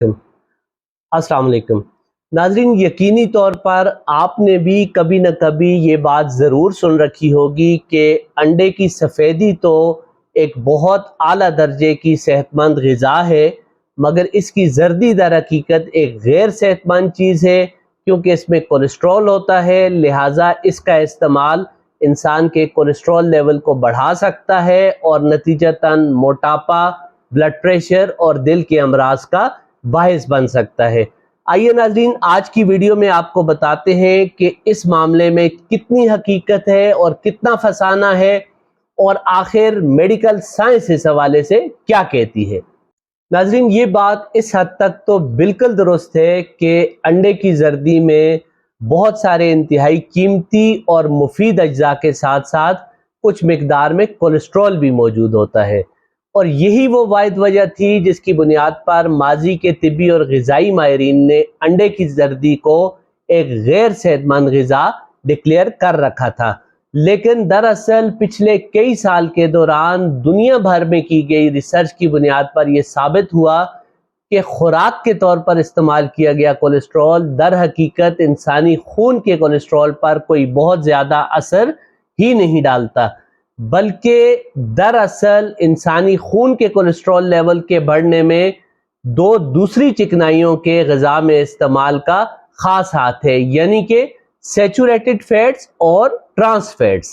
अस्सलाम वालेकुम नाज़रीन, यकीनी तौर पर आपने भी कभी न कभी ये बात ज़रूर सुन रखी होगी कि अंडे की सफ़ेदी तो एक बहुत आला दर्जे की सेहतमंद ग़िज़ा है, मगर इसकी जर्दी दर हकीकत एक गैर सेहतमंद चीज़ है, क्योंकि इसमें कोलेस्ट्रॉल होता है। लिहाजा इसका इस्तेमाल इंसान के कोलेस्ट्रॉल लेवल को बढ़ा सकता है और नतीजतन मोटापा, ब्लड प्रेशर और दिल के अमराज का बायस बन सकता है। आइए नाज़रीन, आज की वीडियो में आपको बताते हैं कि इस मामले में कितनी हकीकत है और कितना फसाना है, और आखिर मेडिकल साइंस इस हवाले से क्या कहती है। नाज़रीन, ये बात इस हद तक तो बिल्कुल दुरुस्त है कि अंडे की जर्दी में बहुत सारे इंतहाई कीमती और मुफीद अज्जा के साथ साथ कुछ मिकदार में कोलेस्ट्रॉल भी मौजूद होता है, और यही वो वाहिद वजह थी जिसकी बुनियाद पर माजी के तिब्बी और ग़िज़ाई माहिरीन ने अंडे की जर्दी को एक गैर सेहतमंद ग़िज़ा डिक्लेयर कर रखा था। लेकिन दरअसल पिछले कई साल के दौरान दुनिया भर में की गई रिसर्च की बुनियाद पर यह साबित हुआ कि खुराक के तौर पर इस्तेमाल किया गया कोलेस्ट्रॉल दर हकीकत इंसानी खून के कोलेस्ट्रॉल पर कोई बहुत ज़्यादा असर ही नहीं डालता, बल्कि दरअसल इंसानी खून के कोलेस्ट्रॉल लेवल के बढ़ने में दो दूसरी चिकनाइयों के ग़िज़ा में इस्तेमाल का ख़ास हाथ है, यानी कि सैचुरेटेड फैट्स और ट्रांस फैट्स।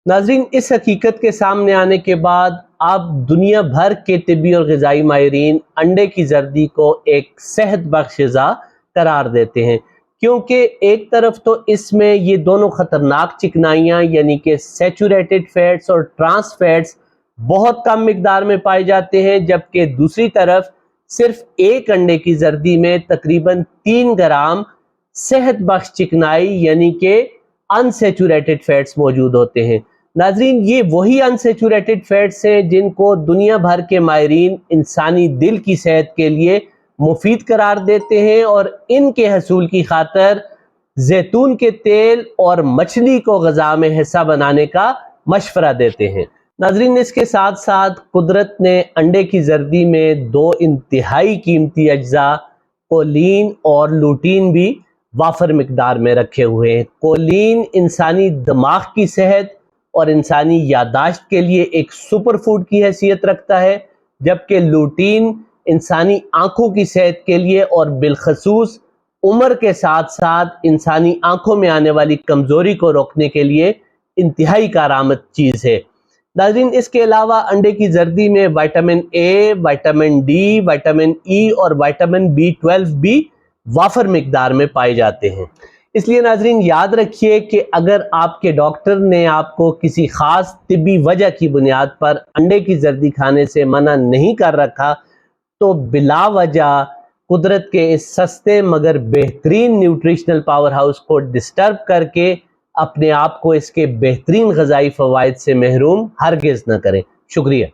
नाज़रीन, इस हकीकत के सामने आने के बाद अब दुनिया भर के तिब्बी और ग़िज़ाई माहिरीन अंडे की जर्दी को एक सेहत बख्श ग़िज़ा करार देते हैं, क्योंकि एक तरफ तो इसमें ये दोनों ख़तरनाक चिकनाइयाँ यानी कि सैचुरेटेड फैट्स और ट्रांस फैट्स बहुत कम मिकदार में पाए जाते हैं, जबकि दूसरी तरफ सिर्फ एक अंडे की जर्दी में तकरीबन 3 ग्राम सेहत बख्श चिकनाई यानी कि अनसैचुरेटेड फैट्स मौजूद होते हैं। नाज़रीन, ये वही अनसैचुरेटेड फैट्स हैं जिनको दुनिया भर के माहिरीन इंसानी दिल की सेहत के लिए मुफीद करार देते हैं, और इनके हसूल की खातर जैतून के तेल और मछली को ग़िज़ा में हिस्सा बनाने का मशवरा देते हैं। नाज़रीन, इसके साथ साथ कुदरत ने अंडे की जर्दी में दो इंतहाई कीमती अज्जा कोलीन और लूटीन भी वाफर मिकदार में रखे हुए हैं। कोलीन इंसानी दिमाग की सेहत और इंसानी यादाश्त के लिए एक सुपर फूड की हैसियत रखता है, जबकि लूटीन इंसानी आंखों की सेहत के लिए और बिलखसूस उम्र के साथ साथ इंसानी आंखों में आने वाली कमजोरी को रोकने के लिए इंतहाई कारआमद चीज़ है। नाज़रीन, इसके अलावा अंडे की जर्दी में vitamin A, vitamin D, vitamin E और विटामिन B12 भी वाफर मिकदार में पाए जाते हैं। इसलिए नाज़रीन, याद रखिए कि अगर आपके डॉक्टर ने आपको किसी खास तिब्बी वजह की बुनियाद पर अंडे की जर्दी खाने से मना नहीं कर रखा, तो बिला वजह कुदरत के इस सस्ते मगर बेहतरीन न्यूट्रिशनल पावर हाउस को डिस्टर्ब करके अपने आप को इसके बेहतरीन ग़िज़ाई फ़वाइद से महरूम हरगिज़ न करें। शुक्रिया।